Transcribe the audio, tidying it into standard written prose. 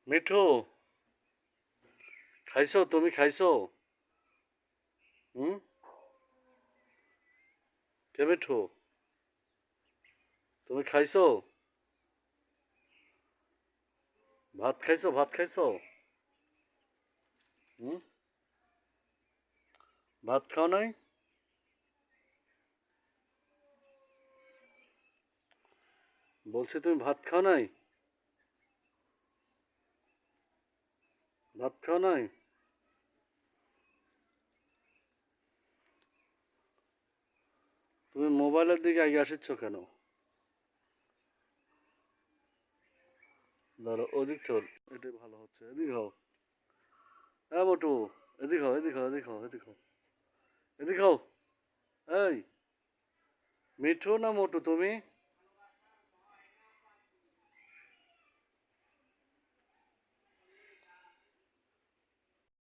মিঠু, খাইছো? তুমি খাইছো? হুম? কে মিঠু? তুমি খাইছো? ভাত খাইছো? ভাত খাইছো? হুম? ভাত খাও নাই? বলছি তুমি ভাত খাও নাই? ভাত খাও নাই? তুমি মোবাইলের দিকে আগে আসিচ্ছ কেন? ধরো ওদিক চল, এটাই ভালো হচ্ছে। এদিক হও। হ্যাঁ মোটু, এদিক হও, এদিক হও, এদিক হও, এদিক হও, এদিক হও। এই, মিঠু না মোটু তুমি?